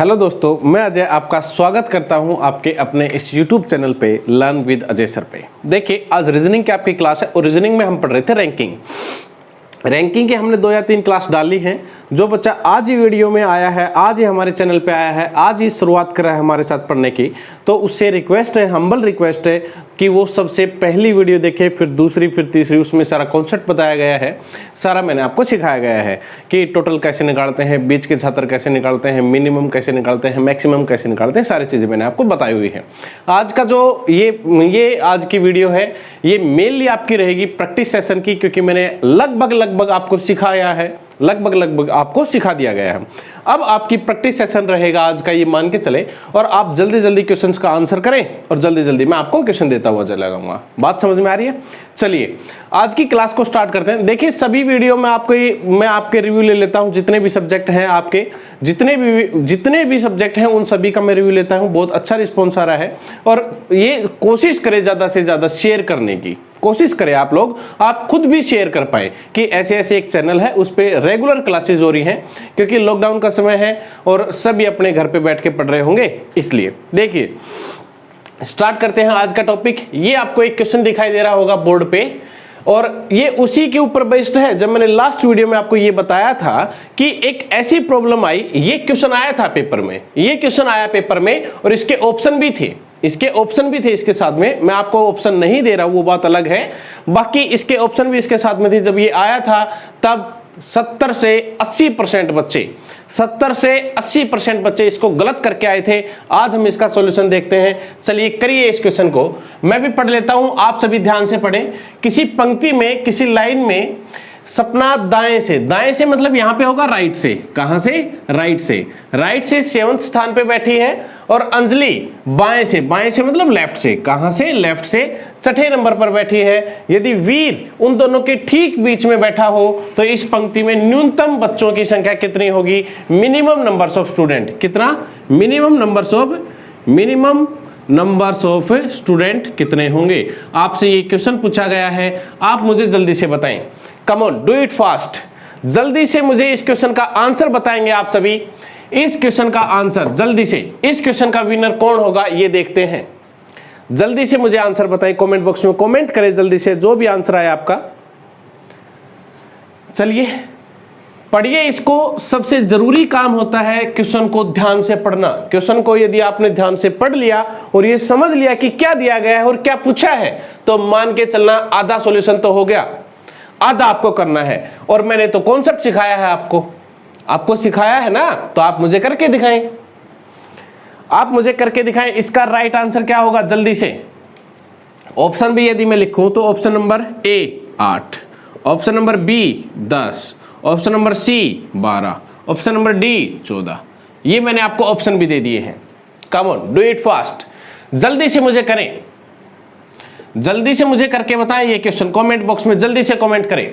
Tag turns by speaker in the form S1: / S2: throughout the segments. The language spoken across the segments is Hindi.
S1: हेलो दोस्तों, मैं अजय आपका स्वागत करता हूं आपके अपने इस YouTube चैनल पे लर्न विद अजय सर पे। देखिए, आज रीजनिंग की आपकी क्लास है और रीजनिंग में हम पढ़ रहे थे रैंकिंग के हमने 2 या 3 क्लास डाली हैं। जो बच्चा आज ही वीडियो में आया है, आज ही हमारे चैनल पे आया है, आज ही शुरुआत कर रहा है हमारे साथ पढ़ने की, तो उससे रिक्वेस्ट है, हम्बल रिक्वेस्ट है कि वो सबसे पहली वीडियो देखे, फिर दूसरी, फिर तीसरी। उसमें सारा कॉन्सेप्ट बताया गया है, सारा मैंने आपको सिखाया गया है कि टोटल कैसे निकालते हैं, बीच के छात्र कैसे निकालते हैं, मिनिमम कैसे निकालते हैं, मैक्सिमम कैसे निकालते हैं, सारी चीज़ें मैंने आपको बताई हुई है। आज का जो ये आज की वीडियो है, ये मेनली आपकी रहेगी प्रैक्टिस सेशन की, क्योंकि मैंने लगभग आपको सिखाया है, लगभग आपको सिखा दिया गया है। अब आपकी प्रैक्टिस सेशन रहेगा आज का, ये मान के चले, और आप जल्दी क्वेश्चंस का आंसर करें और जल्दी मैं आपको क्वेश्चन देता हुआ चला जाऊंगा। बात समझ में आ रही है? चलिए आज की क्लास को स्टार्ट करते हैं। देखिए, सभी वीडियो में मैं आपके रिव्यू ले लेता हूं। जितने भी सब्जेक्ट हैं आपके, जितने भी सब्जेक्ट हैं उन सभी का मैं रिव्यू लेता हूं। बहुत अच्छा रिस्पॉन्स आ रहा है और ये कोशिश करें ज़्यादा से ज़्यादा शेयर करने की कोशिश करें आप लोग, आप खुद भी शेयर कर पाए कि ऐसे एक चैनल है, उस पर रेगुलर क्लासेस हो रही हैं, क्योंकि लॉकडाउन का समय है और सभी अपने घर पे बैठ के पढ़ रहे होंगे। इसलिए देखिए, स्टार्ट करते हैं आज का टॉपिक। ये आपको एक क्वेश्चन दिखाई दे रहा होगा बोर्ड पे, और ये उसी के ऊपर बेस्ड है। जब मैंने लास्ट वीडियो में आपको ये बताया था कि एक ऐसी प्रॉब्लम आई, ये क्वेश्चन आया था पेपर में, ये क्वेश्चन आया पेपर में और इसके ऑप्शन भी थे, इसके साथ में। मैं आपको ऑप्शन नहीं दे रहा हूं, वो बात अलग है। बाकी इसके ऑप्शन भी इसके साथ में थे। जब ये आया था तब 70 से 80% बच्चे इसको गलत करके आए थे। आज हम इसका सॉल्यूशन देखते हैं। चलिए करिए इस क्वेश्चन को, मैं भी पढ़ लेता हूं, आप सभी ध्यान से पढ़ें। किसी पंक्ति में, किसी लाइन में सपना दाएं से मतलब यहां पे होगा राइट से। कहां से? राइट से 7वें स्थान पे बैठी है, और अंजलि बाएं से मतलब लेफ्ट से। कहां से? लेफ्ट से 6ठे नंबर पर बैठी है। यदि वीर उन दोनों के ठीक बीच में बैठा हो तो इस पंक्ति में न्यूनतम बच्चों की संख्या कितनी होगी? मिनिमम नंबर्स ऑफ स्टूडेंट कितना? मिनिमम नंबर्स ऑफ स्टूडेंट कितने होंगे? आपसे ये क्वेश्चन पूछा गया है, आप मुझे जल्दी से बताएं। कम ऑन, डू इट फास्ट। जल्दी से मुझे इस क्वेश्चन का आंसर बताएंगे आप सभी। इस क्वेश्चन का आंसर जल्दी से, इस क्वेश्चन का विनर कौन होगा ये देखते हैं। जल्दी से मुझे आंसर बताएं, कमेंट बॉक्स में कमेंट करें जल्दी से, जो भी आंसर आया आपका। चलिए पढ़िए इसको। सबसे जरूरी काम होता है क्वेश्चन को ध्यान से पढ़ना। क्वेश्चन को यदि आपने ध्यान से पढ़ लिया और ये समझ लिया कि क्या दिया गया है और क्या पूछा है, तो मान के चलना आधा सॉल्यूशन तो हो गया, आधा आपको करना है। और मैंने तो कॉन्सेप्ट सिखाया है आपको सिखाया है ना, तो आप मुझे करके दिखाएं। इसका राइट आंसर क्या होगा? जल्दी से ऑप्शन भी यदि मैं लिखूं तो option number A 8, option number B 10, option number C 12, option number D 14। ये मैंने आपको ऑप्शन भी दे दिए हैं। Come on, do it fast. जल्दी से मुझे करें, जल्दी से मुझे करके बताएं ये क्वेश्चन। कमेंट बॉक्स में जल्दी से कमेंट करें।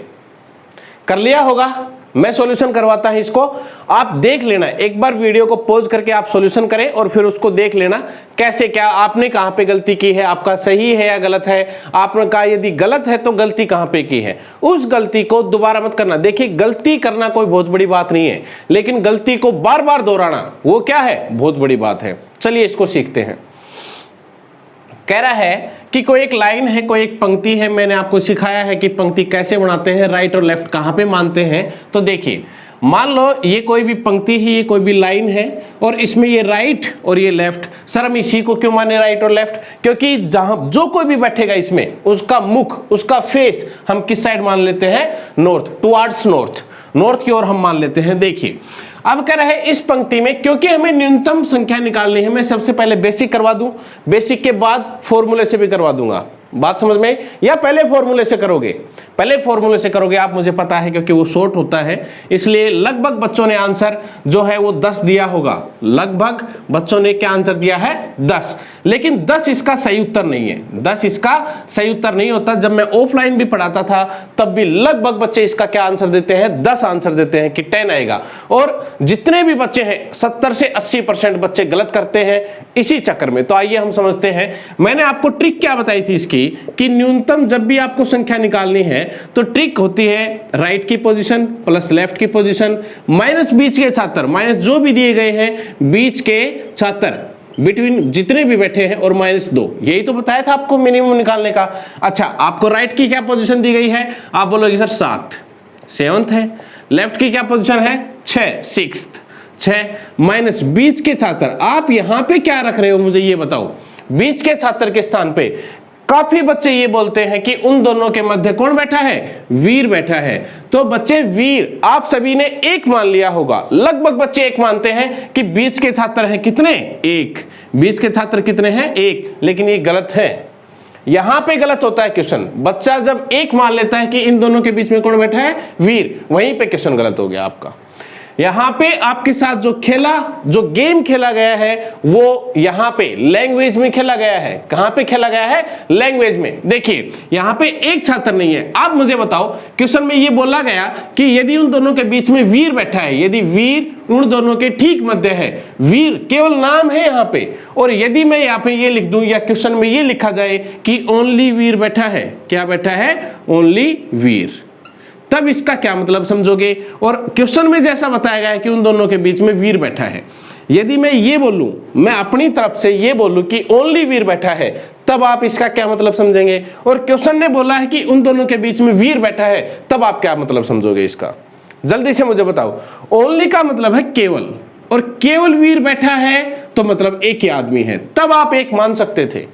S1: कर लिया होगा? मैं सॉल्यूशन करवाता हूं इसको, आप देख लेना। एक बार वीडियो को पॉज करके आप सॉल्यूशन करें और फिर उसको देख लेना कैसे, क्या आपने कहां पे गलती की है, आपका सही है या गलत है। आपने कहा यदि गलत है तो गलती कहां पे की है, उस गलती को दोबारा मत करना। देखिए, गलती करना कोई बहुत बड़ी बात नहीं है, लेकिन गलती को बार बार दोहराना वो क्या है? बहुत बड़ी बात है। चलिए इसको सीखते हैं। कह रहा है कि कोई एक लाइन है, कोई एक पंक्ति है। मैंने आपको सिखाया है कि पंक्ति कैसे बनाते हैं, राइट और लेफ्ट कहां पे मानते हैं। तो देखिए, मान लो ये कोई भी पंक्ति है, ये कोई भी लाइन है, और इसमें ये राइट और ये लेफ्ट। सर हम इसी को क्यों माने राइट और लेफ्ट? क्योंकि जहां जो कोई भी बैठेगा इसमें, उसका मुख, उसका फेस हम किस साइड मान लेते हैं? नॉर्थ, टुवर्ड्स नॉर्थ की ओर हम मान लेते हैं। देखिए, अब कह रहे हैं इस पंक्ति में, क्योंकि हमें न्यूनतम संख्या निकालनी है, मैं सबसे पहले बेसिक करवा दूं, बेसिक के बाद फॉर्मूले से भी करवा दूंगा। बात समझ में? या पहले फॉर्मूले से करोगे? पहले फॉर्मूले से करोगे आप, मुझे पता है, क्योंकि वो शॉर्ट होता है। इसलिए लगभग बच्चों ने आंसर जो है वो 10 दिया होगा। लगभग बच्चों ने क्या आंसर दिया है? 10। लेकिन 10 इसका सही उत्तर नहीं है। 10 इसका सही उत्तर नहीं होता। जब मैं ऑफलाइन भी पढ़ाता था तब भी लगभग बच्चे इसका क्या आंसर देते हैं? 10 आंसर देते हैं कि 10 आएगा। और जितने भी बच्चे हैं 70 से 80% बच्चे गलत करते हैं इसी चक्कर में। तो आइए हम समझते हैं। मैंने आपको ट्रिक क्या बताई थी इसकी, थी कि न्यूनतम जब भी आपको संख्या निकालनी है तो ट्रिक होती है राइट की पोजीशन प्लस लेफ्ट की पोजीशन माइनस बीच के छात्र, माइनस जो भी दिए गए हैं बीच के छात्र, बिटवीन जितने भी बैठे हैं और -2, यही तो बताया था आपको मिनिमम निकालने का। अच्छा, आपको राइट की क्या पोजीशन दी गई है? आप बोलोगे सर 7, 7th है। लेफ्ट की क्या पोजीशन है? 6, 6th, 6 माइनस बीच के छात्र। आप यहां पे क्या रख रहे हो मुझे ये बताओ। बीच के छात्र के स्थान पे काफी बच्चे ये बोलते हैं कि उन दोनों के मध्य कौन बैठा है? वीर बैठा है। तो बच्चे वीर आप सभी ने 1 मान लिया होगा, लगभग बच्चे 1 मानते हैं कि बीच के छात्र हैं कितने? 1। बीच के छात्र कितने हैं? 1। लेकिन ये गलत है, यहां पे गलत होता है क्वेश्चन। बच्चा जब 1 मान लेता है कि इन दोनों के बीच में कौन बैठा है? वीर, वहीं पे क्वेश्चन गलत हो गया आपका। यहां पे आपके साथ जो गेम खेला गया है वो यहां पे लैंग्वेज में खेला गया है। कहां पे खेला गया है? लैंग्वेज में। देखिए यहां पे एक छात्र नहीं है। आप मुझे बताओ, क्वेश्चन में ये बोला गया कि यदि उन दोनों के बीच में वीर बैठा है, यदि वीर उन दोनों के ठीक मध्य है, वीर केवल नाम है यहां पे, और यदि मैं यहां पे ये लिख दूं या क्वेश्चन में ये लिखा जाए कि ओनली वीर बैठा है, क्या बैठा है? ओनली वीर, तब इसका क्या मतलब समझोगे? और क्वेश्चन में जैसा बताया गया है कि उन दोनों के बीच में वीर बैठा है, यदि मैं ये बोलूं, मैं अपनी तरफ से ये बोलूं कि ओनली वीर बैठा है, तब आप इसका क्या मतलब समझेंगे? और क्वेश्चन ने बोला है कि उन दोनों के बीच में वीर बैठा है, तब आप क्या मतलब समझोगे इसका? जल्दी से मुझे बताओ। ओनली का मतलब है केवल, और केवल वीर बैठा है तो मतलब एक ही आदमी है, तब आप 1 मान सकते थे,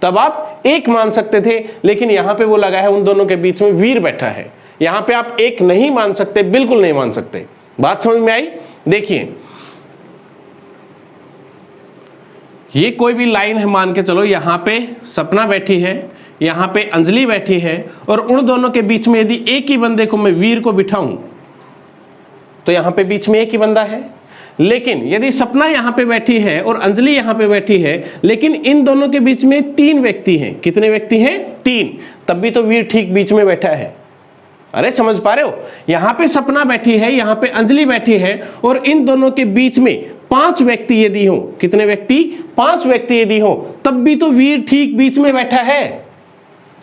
S1: तब आप 1 मान सकते थे। लेकिन यहां पे बोला गया है उन दोनों के बीच में वीर बैठा है, यहां पे आप 1 नहीं मान सकते, बिल्कुल नहीं मान सकते। बात समझ में आई? देखिए ये कोई भी लाइन है, मान के चलो यहां पे सपना बैठी है, यहां पे अंजलि बैठी है, और उन दोनों के बीच में यदि एक ही बंदे को मैं वीर को बिठाऊं तो यहां पे बीच में एक ही बंदा है। लेकिन यदि सपना यहां पे बैठी है और अंजलि यहां पे बैठी है, लेकिन इन दोनों के बीच में 3 व्यक्ति हैं। कितने व्यक्ति हैं? 3। तब भी तो वीर ठीक बीच में बैठा है। अरे समझ पा रहे हो? यहां पे सपना बैठी है, यहां पे अंजलि बैठी है, और इन दोनों के बीच में 5 व्यक्ति यदि हो, कितने व्यक्ति? 5 व्यक्ति यदि हो, तब भी तो वीर ठीक बीच में बैठा है।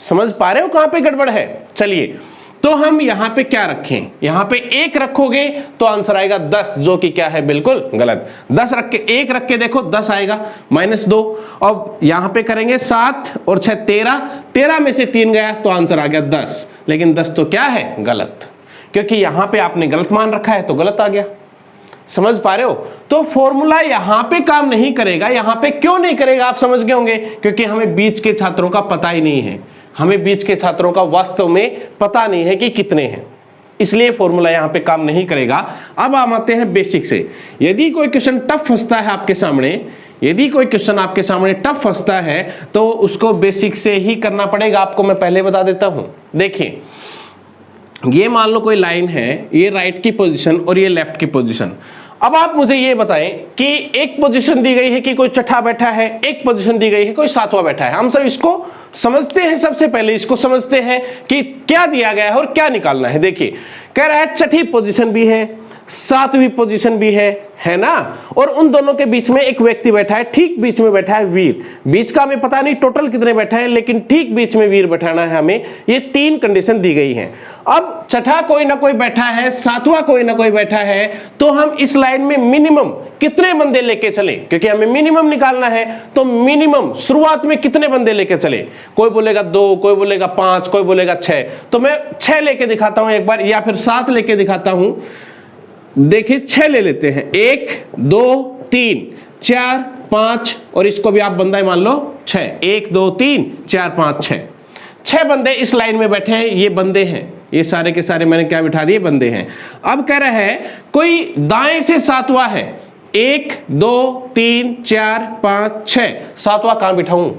S1: समझ पा रहे हो कहां पे गड़बड़ है? चलिए, तो हम यहां पे क्या रखें? यहां पे 1 रखोगे तो आंसर आएगा 10, जो कि क्या है? बिल्कुल गलत। 10 रख के 1 रख के देखो, 10 आएगा, -2। और यहां पे करेंगे 7 और 6 13, 13 में से 3 गया तो आंसर आ गया 10। लेकिन 10 तो क्या है? गलत, क्योंकि यहां पे आपने गलत मान रखा है तो गलत आ गया। समझ पा रहे हो? तो फॉर्मूला यहां पे काम नहीं करेगा। यहां पे क्यों नहीं करेगा आप समझ गए होंगे, क्योंकि हमें बीच के छात्रों का पता ही नहीं है। हमें बीच के छात्रों का वास्तव में पता नहीं है कि कितने हैं, इसलिए फॉर्मूला यहां पे काम नहीं करेगा। अब हम आते हैं बेसिक से। यदि कोई क्वेश्चन टफ फंसता है आपके सामने, यदि कोई क्वेश्चन आपके सामने टफ फंसता है तो उसको बेसिक से ही करना पड़ेगा, आपको मैं पहले बता देता हूं। देखिए ये मान लो कोई लाइन है, ये राइट की पोजीशन और ये लेफ्ट की पोजीशन। अब आप मुझे ये बताएं कि एक पोजीशन दी गई है कि कोई छठा बैठा है, एक पोजीशन दी गई है कोई 7वां बैठा है। हम सब इसको समझते हैं, सबसे पहले इसको समझते हैं कि क्या दिया गया है और क्या निकालना है। देखिए कह रहा है छठी पोजीशन भी है, 7वीं पोजीशन भी है ना, और उन दोनों के बीच में एक व्यक्ति बैठा है, ठीक बीच में बैठा है वीर। बीच का हमें पता नहीं टोटल कितने बैठे हैं, लेकिन ठीक बीच में वीर बैठाना है हमें। ये 3 कंडीशन दी गई हैं। अब छठा कोई ना कोई बैठा है, 7वां कोई ना कोई बैठा है, तो हम इस लाइन में मिनिमम कितने बंदे लेके चले, क्योंकि हमें मिनिमम निकालना है। तो मिनिमम शुरुआत में कितने बंदे लेके चले? कोई बोलेगा 2, कोई बोलेगा 5, कोई बोलेगा 6। तो मैं 6 लेके दिखाता हूं एक बार, या फिर 7 लेके दिखाता हूं। देखिए 6 ले लेते हैं, 1 2 3 4 5, और इसको भी आप बंदा ही मान लो 6। 1 2 3 4 5 6, 6 बंदे इस लाइन में बैठे हैं। ये बंदे हैं, ये सारे के सारे मैंने क्या बिठा दिए? बंदे हैं। अब कह रहे हैं कोई दाएं से 7वां है, 1 2 3 4 5 6, 7वां कहां बिठाऊं?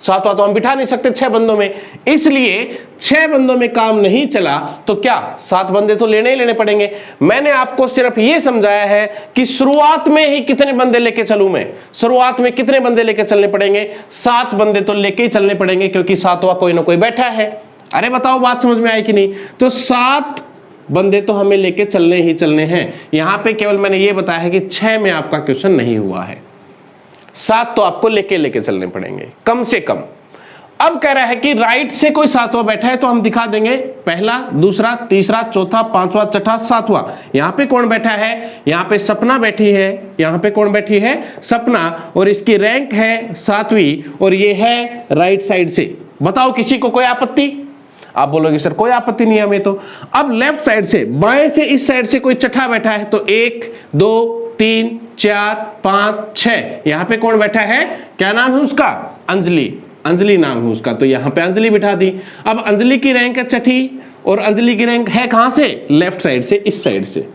S1: 7वां तो हम बिठा नहीं सकते 6 बंदों में, इसलिए 6 बंदों में काम नहीं चला तो क्या 7 बंदे तो लेने ही लेने पड़ेंगे। मैंने आपको सिर्फ ये समझाया है कि शुरुआत में ही कितने बंदे लेके चलूं मैं। शुरुआत में कितने बंदे लेके चलने पड़ेंगे? 7 बंदे तो लेके ही चलने पड़ेंगे, क्योंकि 7वां कोई ना कोई बैठा है। अरे बताओ बात समझ में आई कि नहीं? तो 7 बंदे तो हमें लेके चलने ही चलने हैं। यहां पे केवल मैंने ये बताया है कि 6 में आपका क्वेश्चन नहीं हुआ है, 7 तो आपको लेके चलने पड़ेंगे कम से कम। अब कह रहा है कि राइट से कोई सातवां बैठा है तो हम दिखा देंगे, पहला, दूसरा, तीसरा, चौथा, पांचवा, छठा, सातवां। यहां पे कौन बैठा है? यहां पे सपना बैठी है। यहां पे कौन बैठी है? सपना, और इसकी रैंक है 7वीं, और ये है राइट साइड से। बताओ किसी को कोई आपत्ति? आप बोलोगे सर कोई आपत्ति नहीं हमें तो। अब लेफ्ट साइड से, बाएं से इस साइड से कोई छठा बैठा है तो 1 2 3 4 5 6, यहां पे कौन बैठा है? क्या नाम है उसका? अंजलि। अंजलि नाम है उसका, तो यहां पे अंजलि बिठा दी। अब अंजलि की रैंक है छठी, और अंजलि की रैंक है कहां से? लेफ्ट साइड से, इस साइड से,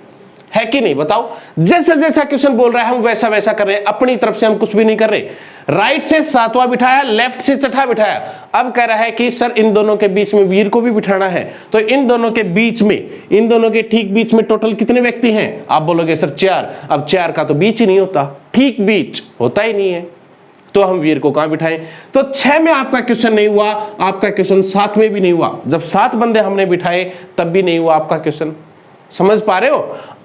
S1: है कि नहीं? बताओ। जैसा जैसा क्वेश्चन बोल रहा है हम वैसा वैसा कर रहे हैं, अपनी तरफ से हम कुछ भी नहीं कर रहे। राइट से सातवां बिठाया, लेफ्ट से छठा बिठाया। अब कह रहा है कि सर इन दोनों के बीच में वीर को भी बिठाना है, तो इन दोनों के बीच में, इन दोनों के ठीक बीच में टोटल कितने व्यक्ति हैं? आप बोलोगे सर 4। अब 4 का तो बीच ही नहीं होता, ठीक बीच होता ही नहीं है, तो हम वीर को कहां बिठाएं? तो 6 में आपका क्वेश्चन नहीं हुआ, आपका क्वेश्चन 7 में भी नहीं हुआ। जब 7 बंदे हमने बिठाए तब भी नहीं हुआ आपका क्वेश्चन। समझ पा रहे हो?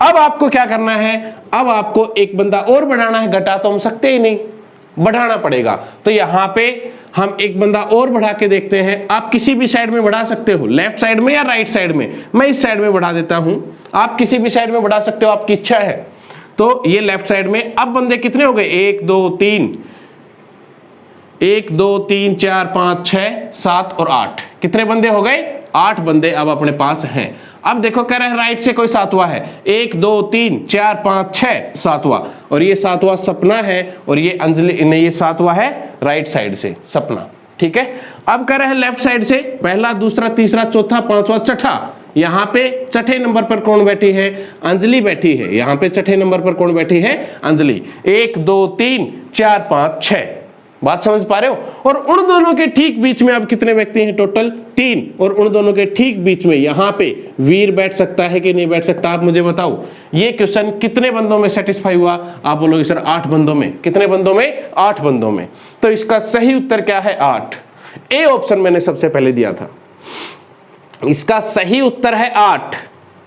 S1: अब आपको क्या करना है? अब आपको एक बंदा और बढ़ाना है, घटा तो हम सकते ही नहीं, बढ़ाना पड़ेगा। तो यहां पे हम एक बंदा और बढ़ा के देखते हैं। आप किसी भी साइड में बढ़ा सकते हो, लेफ्ट साइड में या राइट साइड में। मैं इस साइड में बढ़ा देता हूं, आप किसी भी साइड में बढ़ा सकते हो, आपकी इच्छा है। तो ये लेफ्ट साइड में। अब बंदे कितने हो गए? 1 2 3 1 2 3 4 5 6 7 और 8। कितने बंदे हो गए? 8 बंदे अब अपने पास हैं। अब देखो कह रहे हैं राइट से कोई सातवां है, 1 2 3 4 5 6 सातवां, और ये सातवां सपना है, और ये अंजलि नहीं, ये सातवां है राइट साइड से सपना। ठीक है। अब कह रहे हैं लेफ्ट साइड से पहला, दूसरा, तीसरा, चौथा, पांचवा, छठा। यहां पे छठे नंबर पर कौन बैठी है? अंजलि बैठी है। यहां पे छठे नंबर पर कौन बैठी है? अंजलि। 1 2 3 4 5 6। बात समझ पा रहे हो? और उन दोनों के ठीक बीच में अब कितने व्यक्ति हैं? टोटल 3, और उन दोनों के ठीक बीच में यहां पे वीर बैठ सकता है कि नहीं बैठ सकता? आप मुझे बताओ। ये क्वेश्चन कितने बंदों में सेटिस्फाई हुआ? आप बोलोगे सर 8 बंदों में। कितने बंदों में? 8 बंदों में। तो इसका सही उत्तर क्या है? 8। ए ऑप्शन मैंने सबसे पहले दिया था, इसका सही उत्तर है 8।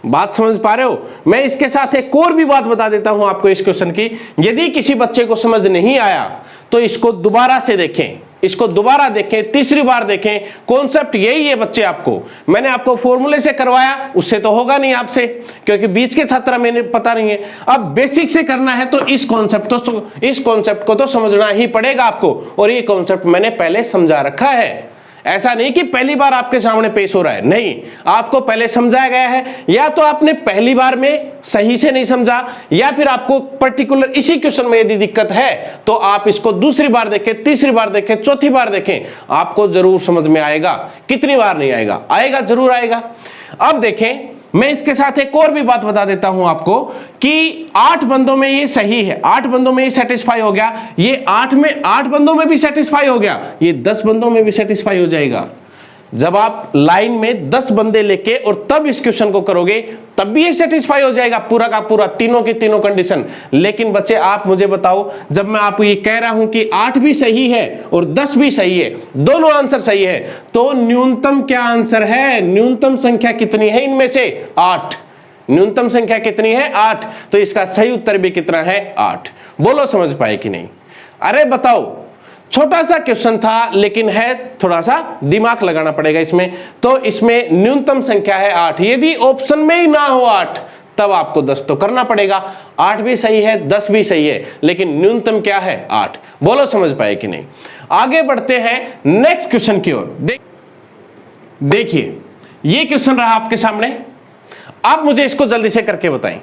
S1: बात समझ पा रहे हो? मैं इसके साथ एक और भी बात बता देता हूं आपको इस क्वेश्चन की। यदि किसी बच्चे को समझ नहीं आया तो इसको दोबारा से देखें, इसको दोबारा देखें, तीसरी बार देखें। कॉन्सेप्ट यही है बच्चे, आपको मैंने आपको फॉर्मूले से करवाया, उससे तो होगा नहीं आपसे, क्योंकि बीच के छात्र मैंने पता नहीं है। अब बेसिक से करना है तो इस कॉन्सेप्ट को तो समझना ही पड़ेगा आपको, और ये कॉन्सेप्ट मैंने पहले समझा रखा है। ऐसा नहीं कि पहली बार आपके सामने पेश हो रहा है, नहीं, आपको पहले समझाया गया है। या तो आपने पहली बार में सही से नहीं समझा, या फिर आपको पर्टिकुलर इसी क्वेश्चन में यदि दिक्कत है तो आप इसको दूसरी बार देखें, तीसरी बार देखें, चौथी बार देखें, आपको जरूर समझ में आएगा। कितनी बार नहीं आएगा? आएगा, जरूर आएगा। अब देखें, मैं इसके साथ एक और भी बात बता देता हूं आपको कि 8 बंदों में ये सही है, 8 बंदों में ये सेटिस्फाई हो गया, ये 8 बंदों में भी सेटिस्फाई हो गया, ये 10 बंदों में भी सेटिस्फाई हो जाएगा। जब आप लाइन में 10 बंदे लेके और तब इस क्वेश्चन को करोगे तब भी ये सेटिस्फाई हो जाएगा, पूरा का पूरा, तीनों की तीनों कंडीशन। लेकिन बच्चे आप मुझे बताओ, जब मैं आपको ये कह रहा हूं कि 8 भी सही है और 10 भी सही है, दोनों आंसर सही है, तो न्यूनतम क्या आंसर है? न्यूनतम संख्या कितनी है इनमें से? 8। न्यूनतम संख्या कितनी है? 8। तो इसका सही उत्तर भी कितना है? 8। बोलो समझ पाए कि नहीं? अरे बताओ, छोटा सा क्वेश्चन था लेकिन है थोड़ा सा दिमाग लगाना पड़ेगा इसमें। तो इसमें न्यूनतम संख्या है 8। यदि ऑप्शन में ही ना हो 8 तब आपको 10 तो करना पड़ेगा। 8 भी सही है, 10 भी सही है, लेकिन न्यूनतम क्या है? 8। बोलो समझ पाए कि नहीं? आगे बढ़ते हैं नेक्स्ट क्वेश्चन की ओर। देखिए, ये क्वेश्चन रहा आपके सामने। आप मुझे इसको जल्दी से करके बताएं।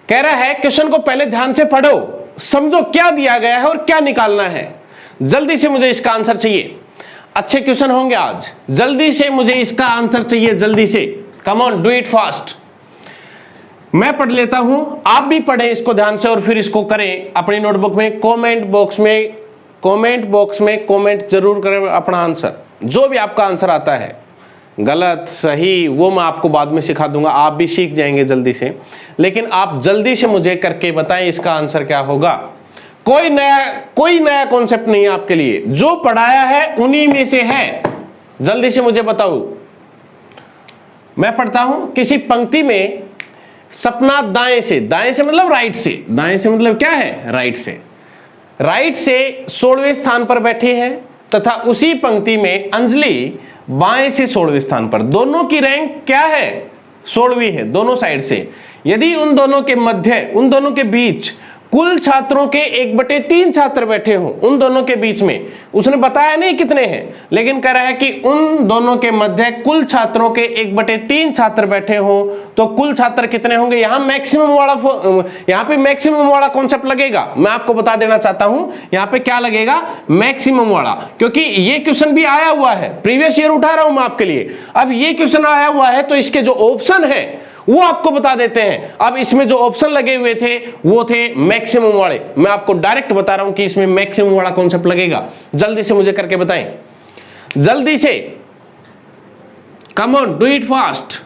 S1: कह रहा है क्वेश्चन को पहले ध्यान से पढ़ो, समझो क्या दिया गया है और क्या निकालना है। जल्दी से मुझे इसका आंसर चाहिए। अच्छे क्वेश्चन होंगे आज, जल्दी से मुझे इसका आंसर चाहिए, जल्दी से। कम ऑन, डू इट फास्ट। मैं पढ़ लेता हूं, आप भी पढ़ें इसको ध्यान से और फिर इसको करें अपनी नोटबुक में। कमेंट बॉक्स में कमेंट जरूर करें अपना आंसर, जो भी आपका आंसर आता है, गलत सही वो मैं आपको बाद में सिखा दूंगा, आप भी सीख जाएंगे जल्दी से। लेकिन आप जल्दी से मुझे करके बताएं इसका आंसर क्या होगा। कोई नया कॉन्सेप्ट नहीं है आपके लिए, जो पढ़ाया है उन्हीं में से है। जल्दी से मुझे बताओ। मैं पढ़ता हूं, किसी पंक्ति में सपना दाएं से मतलब राइट से, दाएं से मतलब क्या है? राइट से 16वें स्थान पर बैठी है, तथा उसी पंक्ति में अंजलि बाएं से 16वें स्थान पर। दोनों की रैंक क्या है? 16वीं है दोनों साइड से। यदि उन दोनों के मध्य, उन दोनों के बीच कुल छात्रों के 1/3 छात्र बैठे हों, उन दोनों के बीच में, उसने बताया नहीं कितने हैं, लेकिन कह रहा है कि उन दोनों के मध्य कुल छात्रों के 1/3 छात्र बैठे हों, तो कुल छात्र कितने होंगे? यहां मैक्सिमम वाला, यहां पे मैक्सिमम वाला कॉन्सेप्ट लगेगा। मैं आपको बता देना चाहता हूं यहां पे क्या लगेगा, मैक्सिमम वाला, क्योंकि ये क्वेश्चन भी आया हुआ है, प्रीवियस ईयर उठा रहा हूं मैं आपके लिए। अब ये क्वेश्चन आया हुआ है तो इसके जो ऑप्शन है वो आपको बता देते हैं। अब इसमें जो ऑप्शन लगे हुए थे वो थे मैक्सिमम वाले। मैं आपको डायरेक्ट बता रहा हूं कि इसमें मैक्सिमम वाला कॉन्सेप्ट लगेगा। जल्दी से मुझे करके बताएं, जल्दी से, कम ऑन, डू इट फास्ट।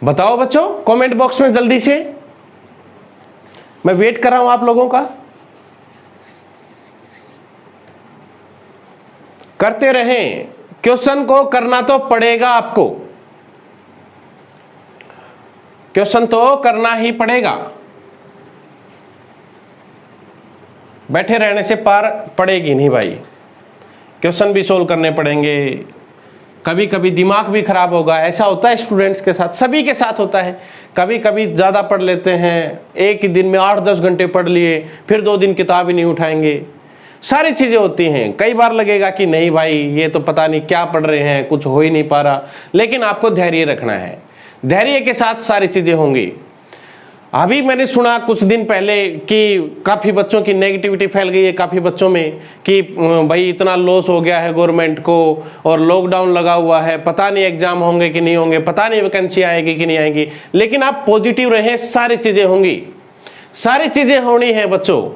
S1: बताओ बच्चों कमेंट बॉक्स में जल्दी से, मैं वेट कर रहा हूं आप लोगों का। करते रहें, क्वेश्चन को करना तो पड़ेगा आपको, क्वेश्चन तो करना ही पड़ेगा। बैठे रहने से पार पड़ेगी नहीं भाई, क्वेश्चन भी सोल्व करने पड़ेंगे। कभी कभी दिमाग भी खराब होगा, ऐसा होता है स्टूडेंट्स के साथ, सभी के साथ होता है। कभी कभी ज़्यादा पढ़ लेते हैं, एक ही दिन में 8-10 घंटे पढ़ लिए, फिर 2 दिन किताब ही नहीं उठाएंगे। सारी चीज़ें होती हैं। कई बार लगेगा कि नहीं भाई ये तो पता नहीं क्या पढ़ रहे हैं, कुछ हो ही नहीं पा रहा, लेकिन आपको धैर्य रखना है। धैर्य के साथ सारी चीज़ें होंगी। अभी मैंने सुना कुछ दिन पहले कि काफ़ी बच्चों की नेगेटिविटी फैल गई है काफ़ी बच्चों में कि भाई इतना लॉस हो गया है गवर्नमेंट को, और लॉकडाउन लगा हुआ है, पता नहीं एग्जाम होंगे कि नहीं होंगे, पता नहीं वैकेंसी आएगी कि नहीं आएगी। लेकिन आप पॉजिटिव रहें, सारी चीज़ें होंगी, सारी चीज़ें होनी है बच्चों।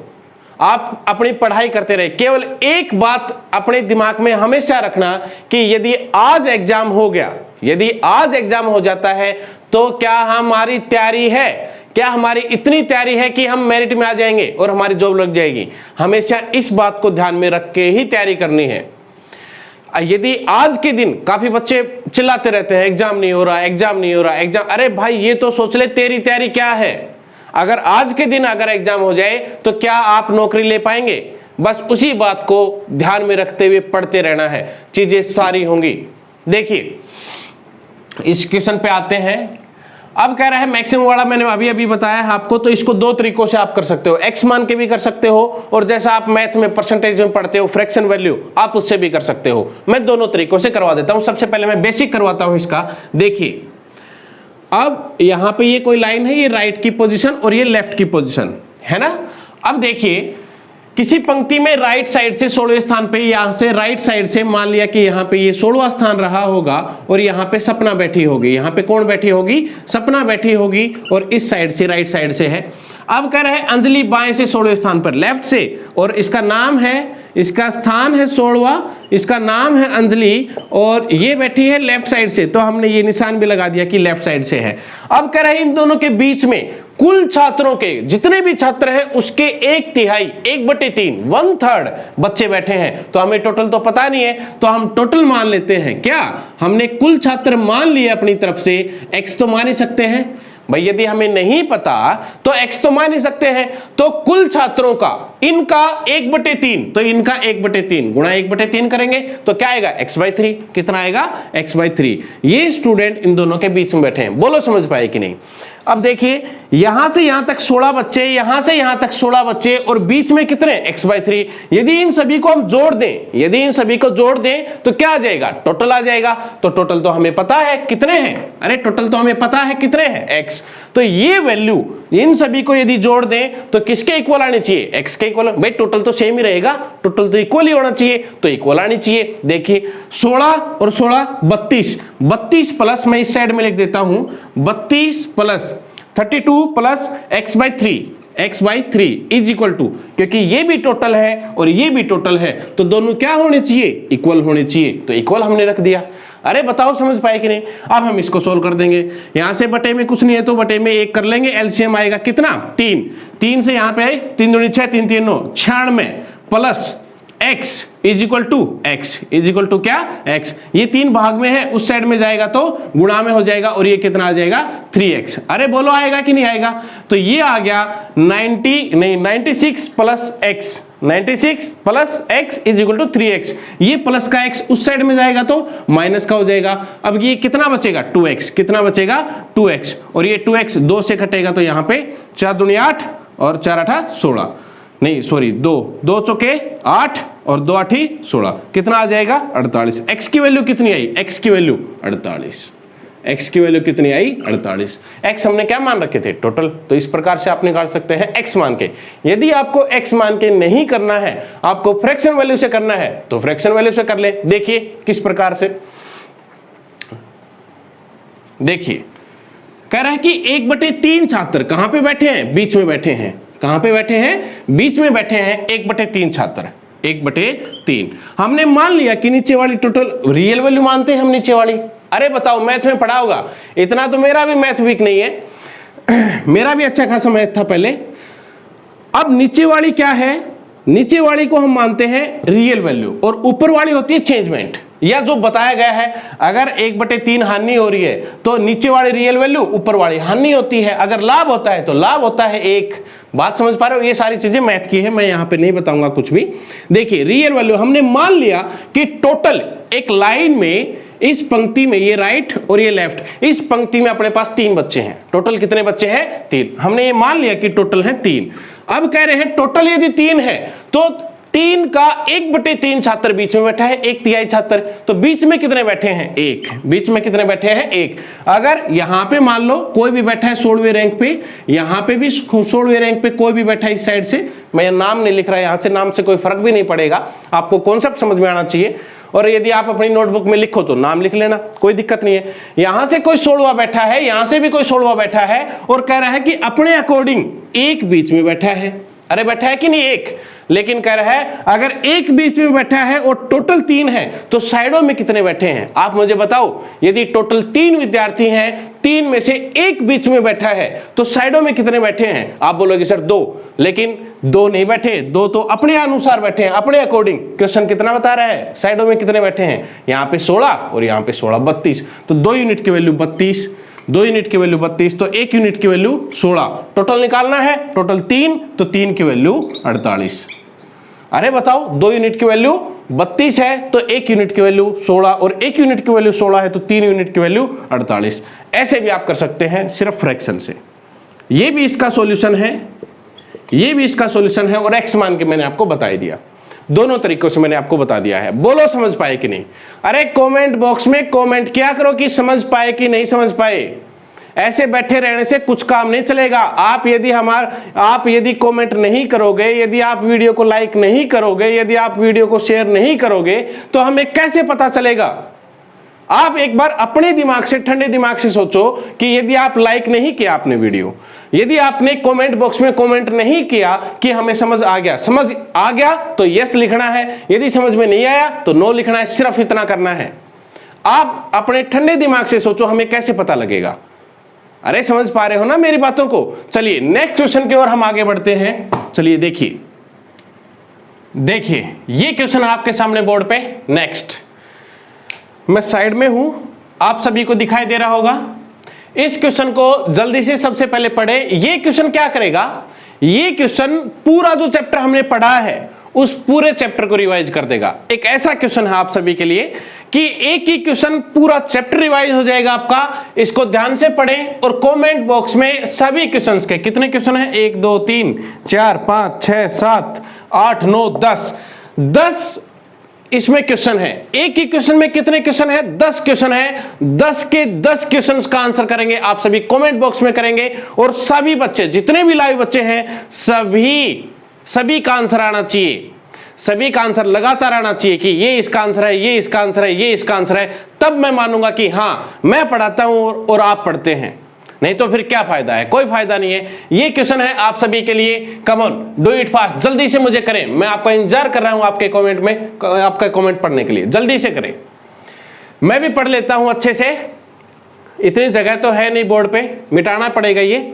S1: आप अपनी पढ़ाई करते रहे। केवल एक बात अपने दिमाग में हमेशा रखना कि यदि आज एग्जाम हो गया, यदि आज एग्जाम हो जाता है तो क्या हमारी तैयारी है, क्या हमारी इतनी तैयारी है कि हम मेरिट में आ जाएंगे और हमारी जॉब लग जाएगी। हमेशा इस बात को ध्यान में रख के ही तैयारी करनी है। यदि आज के दिन काफी बच्चे चिल्लाते रहते हैं एग्जाम नहीं हो रहा, एग्जाम नहीं हो रहा, एग्जाम, अरे भाई ये तो सोच ले तेरी तैयारी क्या है। अगर आज के दिन अगर एग्जाम हो जाए तो क्या आप नौकरी ले पाएंगे? बस उसी बात को ध्यान में रखते हुए पढ़ते रहना है, चीजें सारी होंगी। देखिए इस क्वेश्चन पे आते हैं। अब कह रहा है मैक्सिमम वाला, मैंने अभी अभी बताया है आपको, तो इसको 2 तरीकों से आप कर सकते हो। एक्स मान के भी कर सकते हो, और जैसा आप मैथ में परसेंटेज में पढ़ते हो फ्रैक्शन वैल्यू, आप उससे भी कर सकते हो। मैं दोनों तरीकों से करवा देता हूं। सबसे पहले मैं बेसिक करवाता हूं इसका। देखिए अब यहां पे ये कोई लाइन है, ये राइट की पोजीशन और ये लेफ्ट की पोजीशन है ना। अब देखिए किसी पंक्ति में राइट साइड से 16वें स्थान पे, यहां से राइट साइड से मान लिया कि यहां पे ये 16वां स्थान रहा होगा, और यहां पे सपना बैठी होगी। यहां पे कौन बैठी होगी? सपना बैठी होगी, और इस साइड से राइट साइड से है। अब कह रहे हैं अंजलि बाएं से 16वें स्थान पर, लेफ्ट से, और इसका नाम है, इसका स्थान है 16वां, इसका नाम है अंजलि, और ये बैठी है लेफ्ट साइड से, तो हमने ये निशान भी लगा दिया कि लेफ्ट साइड से है। अब कह रहे हैं इन दोनों के बीच में कुल छात्रों के, जितने भी छात्र हैं उसके 1/3, 1/3, 1/3 बच्चे बैठे हैं। तो हमें टोटल तो पता नहीं है, तो हम टोटल मान लेते हैं। क्या हमने कुल छात्र मान लिए अपनी तरफ से, एक्स तो मान ही सकते हैं भाई। यदि हमें नहीं पता तो एक्स तो मान ही सकते हैं। तो कुल छात्रों का, इनका 1/3, तो इनका 1/3 गुणा 1/3 करेंगे तो क्या आएगा? x/3। कितना आएगा? x/3। ये स्टूडेंट इन दोनों के बीच में बैठे हैं। बोलो समझ पाए कि नहीं? अब देखिए यहां से यहां तक 16 बच्चे, यहां से यहां तक 16 बच्चे, और बीच में कितने? x/3। यदि इन सभी को हम जोड़ दें, यदि इन सभी को जोड़ दें तो क्या आ जाएगा? टोटल आ जाएगा। तो टोटल तो हमें पता है कितने हैं, अरे टोटल तो हमें पता है कितने हैं? x। तो ये वैल्यू इन सभी को यदि जोड़ दें तो किसके इक्वल आने चाहिए? x के इक्वल। भाई टोटल तो सेम ही रहेगा, टोटल तो इक्वल ही होना चाहिए, तो इक्वल आनी चाहिए। देखिए 16 और 16 32, 32 प्लस, मैं इस साइड में लिख देता हूं 32 plus 32 plus x/3 is equal to, क्योंकि ये भी टोटल है और ये भी टोटल है, तो दोनों क्या होने चाहिए? इक्वल होने चाहिए। तो इक्वल हमने रख दिया। अरे बताओ समझ पाए कि नहीं? अब हम इसको सोल्व कर देंगे। यहां से बटे में कुछ नहीं है तो बटे में 1 कर लेंगे। एलसीएम आएगा कितना? 3 से यहां पे आए 3 दूनी 6, 3 3 9, 96 plus x is equal to X is equal to क्या x, ये 3 भाग में है, उस साइड में जाएगा तो गुणा में हो जाएगा और ये कितना आ जाएगा 3x। अरे बोलो आएगा कि नहीं आएगा? तो ये आ गया 96 plus x, 96 plus x is equal to 3x। ये प्लस का x उस साइड में जाएगा तो माइनस का हो जाएगा। अब ये कितना बचेगा 2x, कितना बचेगा 2x, और ये 2x 2 से कटेगा तो यहाँ पे 4 दूनी 8 और 4 8 16, नहीं सॉरी 2 चौके 8 और 2 8 16, कितना आ जाएगा 48। x की वैल्यू कितनी आई? x की वैल्यू 48, x की वैल्यू कितनी आई 48। x हमने क्या मान रखे थे टोटल, तो इस प्रकार से आप निकाल सकते हैं x मान के। यदि आपको x मान के नहीं करना है, आपको फ्रैक्शन वैल्यू से करना है तो फ्रैक्शन वैल्यू से कर ले। देखिए किस प्रकार से, देखिए कह रहा है कि 1/3 छात्र कहां पे बैठे हैं? बीच में बैठे हैं। कहां पे बैठे हैं? बीच में बैठे हैं 1/3 छात्र, 1/3। हमने मान लिया कि नीचे वाली टोटल रियल वैल्यू मानते हैं हम नीचे वाली। अरे बताओ मैथ में पढ़ा होगा, इतना तो मेरा भी मैथ वीक नहीं है, मेरा भी अच्छा खासा मैथ था पहले। अब नीचे वाली क्या है? नीचे वाली को हम मानते हैं रियल वैल्यू और ऊपर वाली होती है चेंजमेंट, या जो बताया गया है अगर 1/3 हानि हो रही है तो नीचे वाली रियल वैल्यू, ऊपर वाली हानि होती है। अगर लाभ होता है तो लाभ होता है 1। बात समझ पा रहे हो? ये सारी चीजें मैथ की है, मैं यहां पे नहीं बताऊंगा कुछ भी। देखिए रियल वैल्यू हमने मान लिया कि टोटल एक लाइन में, इस पंक्ति में ये राइट और ये लेफ्ट, इस पंक्ति में अपने पास 3 बच्चे हैं। टोटल कितने बच्चे हैं? 3। हमने ये मान लिया कि टोटल है 3। अब कह रहे हैं टोटल यदि 3 है तो 3 का 1/3 छात्र बीच में बैठा है, 1/3 छात्र, तो बीच में कितने बैठे हैं? 1। बीच में कितने बैठे हैं? 1। अगर यहां पे मान लो कोई भी बैठा है 16वें रैंक पे, यहां पे भी 16वें रैंक पे कोई भी बैठा है इस साइड से, मैं नाम नहीं लिख रहा, यहां से नाम से कोई फर्क भी नहीं पड़ेगा, आपको कॉन्सेप्ट समझ में आना चाहिए। और यदि आप अपनी नोटबुक में लिखो तो नाम लिख लेना, कोई दिक्कत नहीं है। यहां से कोई 16वां बैठा है, यहां से भी कोई 16वां बैठा है, और कह रहा है कि अपने अकॉर्डिंग एक बीच में बैठा है। अरे बैठा है कि नहीं? एक। लेकिन कह रहा है अगर एक बीच में बैठा है और टोटल 3 है तो साइडों में कितने बैठे हैं? आप मुझे बताओ, यदि टोटल 3 विद्यार्थी हैं, 3 में से एक बीच में बैठा है तो साइडों में कितने बैठे हैं? आप बोलोगे सर 2, लेकिन 2 नहीं बैठे, 2 तो अपने अनुसार बैठे हैं, अपने अकॉर्डिंग। क्वेश्चन कितना बता रहा है? साइडों में कितने बैठे हैं? यहाँ पे 16 और यहाँ पे 16, 32। तो 2 यूनिट की वैल्यू 32, 2 यूनिट की वैल्यू 32, तो 1 यूनिट की वैल्यू 16। टोटल निकालना है, टोटल 3, तो 3 की वैल्यू 48। अरे बताओ 2 यूनिट की वैल्यू 32 है तो 1 यूनिट की वैल्यू 16, और 1 यूनिट की वैल्यू 16 है तो 3 यूनिट की वैल्यू 48। ऐसे भी आप कर सकते हैं सिर्फ फ्रैक्शन से। ये भी इसका सॉल्यूशन है, ये भी इसका सॉल्यूशन है, और एक्स मान के मैंने आपको बता ही दिया। दोनों तरीकों से मैंने आपको बता दिया है। बोलो समझ पाए कि नहीं? अरे कमेंट बॉक्स में कमेंट किया करो कि समझ पाए कि नहीं समझ पाए। ऐसे बैठे रहने से कुछ काम नहीं चलेगा। आप यदि कमेंट नहीं करोगे, यदि आप वीडियो को लाइक नहीं करोगे, यदि आप वीडियो को शेयर नहीं करोगे तो हमें कैसे पता चलेगा? आप एक बार अपने दिमाग से, ठंडे दिमाग से सोचो कि यदि आप लाइक नहीं किया आपने वीडियो, यदि आपने कमेंट बॉक्स में कमेंट नहीं किया कि हमें समझ आ गया, समझ आ गया तो यस लिखना है, यदि समझ में नहीं आया तो नो लिखना है, सिर्फ इतना करना है। आप अपने ठंडे दिमाग से सोचो, हमें कैसे पता लगेगा? अरे समझ पा रहे हो ना मेरी बातों को? चलिए नेक्स्ट क्वेश्चन की ओर हम आगे बढ़ते हैं। चलिए देखिए ये क्वेश्चन आपके सामने बोर्ड पे। नेक्स्ट, मैं साइड में हूं, आप सभी को दिखाई दे रहा होगा। इस क्वेश्चन को जल्दी से सबसे पहले पढ़े। ये क्वेश्चन क्या करेगा? ये क्वेश्चन पूरा जो चैप्टर हमने पढ़ा है उस पूरे चैप्टर को रिवाइज कर देगा। एक ऐसा क्वेश्चन है आप सभी के लिए कि एक ही क्वेश्चन पूरा चैप्टर रिवाइज हो जाएगा आपका। इसको ध्यान से पढ़ें और कमेंट बॉक्स में सभी क्वेश्चंस के, कितने क्वेश्चन हैं? 1 2 3 4 5 6 7 8 9 10 इसमें क्वेश्चन है। एक ही क्वेश्चन में कितने क्वेश्चन है? 10 क्वेश्चन है। 10 के 10 क्वेश्चंस का आंसर करेंगे आप सभी कमेंट बॉक्स में करेंगे, और सभी बच्चे, जितने भी लाइव बच्चे हैं, सभी का आंसर आना चाहिए, सभी का आंसर लगातार आना चाहिए कि ये इसका आंसर है, ये इसका आंसर है, ये इसका आंसर है। तब मैं मानूंगा कि हाँ मैं पढ़ाता हूं और आप पढ़ते हैं, नहीं तो फिर क्या फायदा है? कोई फायदा नहीं है। ये क्वेश्चन है आप सभी के लिए। कम ऑन, डू इट फास्ट, जल्दी से मुझे करें। मैं आपका इंतजार कर रहा हूं आपके कमेंट में, आपका कमेंट पढ़ने के लिए। जल्दी से करें, मैं भी पढ़ लेता हूं अच्छे से। इतनी जगह तो है नहीं बोर्ड पे, मिटाना पड़ेगा, ये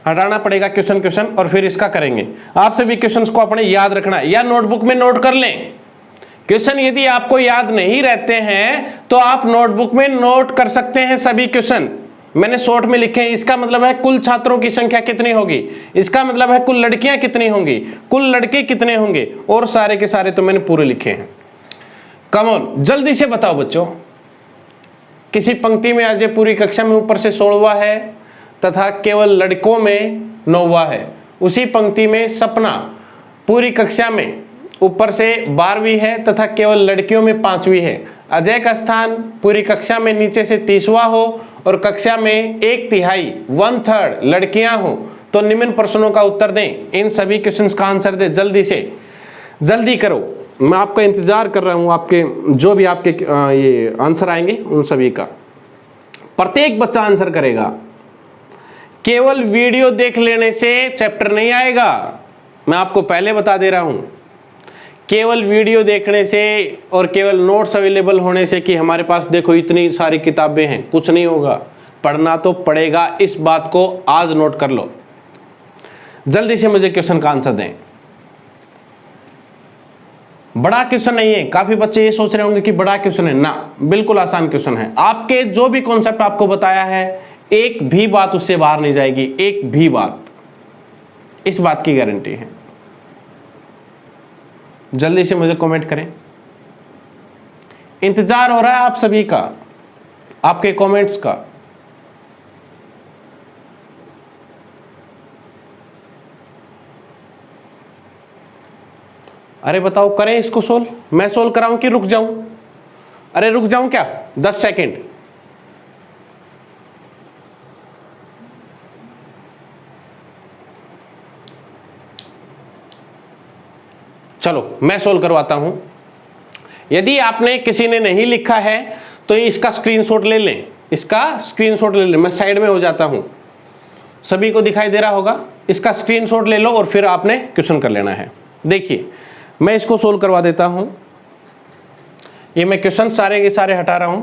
S1: हटाना पड़ेगा क्वेश्चन और फिर इसका करेंगे। आप सभी क्वेश्चंस को अपने याद रखना है या नोटबुक में नोट कर लें। क्वेश्चन यदि आपको याद नहीं रहते हैं तो आप नोटबुक में नोट कर सकते हैं सभी क्वेश्चन। मैंने शॉर्ट में लिखे हैं। इसका मतलब है कुल छात्रों की संख्या कितनी होगी, इसका मतलब है कुल लड़कियां कितनी होंगी, कुल लड़के कितने होंगे, और सारे के सारे तो मैंने पूरे लिखे हैं। कम ऑन, जल्दी से बताओ बच्चों। किसी पंक्ति में अजय पूरी कक्षा में ऊपर से 16वां है तथा केवल लड़कों में 9वां है। उसी पंक्ति में सपना पूरी कक्षा में ऊपर से 12वीं है तथा केवल लड़कियों में 5वीं है। अजय का स्थान पूरी कक्षा में नीचे से 30वां हो और कक्षा में 1/3 1/3 लड़कियां हो तो निम्न प्रश्नों का उत्तर दें। इन सभी क्वेश्चंस का आंसर दें। जल्दी से, जल्दी करो, मैं आपका इंतजार कर रहा हूं। आपके जो भी आपके ये आंसर आएंगे उन सभी का प्रत्येक बच्चा आंसर करेगा। केवल वीडियो देख लेने से चैप्टर नहीं आएगा, मैं आपको पहले बता दे रहा हूं। केवल वीडियो देखने से और केवल नोट्स अवेलेबल होने से कि हमारे पास देखो इतनी सारी किताबें हैं, कुछ नहीं होगा। पढ़ना तो पड़ेगा, इस बात को आज नोट कर लो। जल्दी से मुझे क्वेश्चन का आंसर दें। बड़ा क्वेश्चन नहीं है। काफी बच्चे ये सोच रहे होंगे कि बड़ा क्वेश्चन है, ना, बिल्कुल आसान क्वेश्चन है। आपके जो भी कॉन्सेप्ट आपको बताया है एक भी बात उससे बाहर नहीं जाएगी, एक भी बात, इस बात की गारंटी है। जल्दी से मुझे कमेंट करें, इंतजार हो रहा है आप सभी का, आपके कमेंट्स का। अरे बताओ, करें इसको सोल्व? मैं सोल्व कराऊं कि रुक जाऊं? अरे रुक जाऊं क्या? 10 सेकेंड। चलो मैं सोल्व करवाता हूं। यदि आपने किसी ने नहीं लिखा है तो इसका स्क्रीनशॉट ले लें, इसका स्क्रीनशॉट ले लें। मैं साइड में हो जाता हूं, सभी को दिखाई दे रहा होगा। इसका स्क्रीनशॉट ले लो और फिर आपने क्वेश्चन कर लेना है। देखिए मैं इसको सोल्व करवा देता हूं। ये मैं क्वेश्चन सारे के सारे हटा रहा हूं,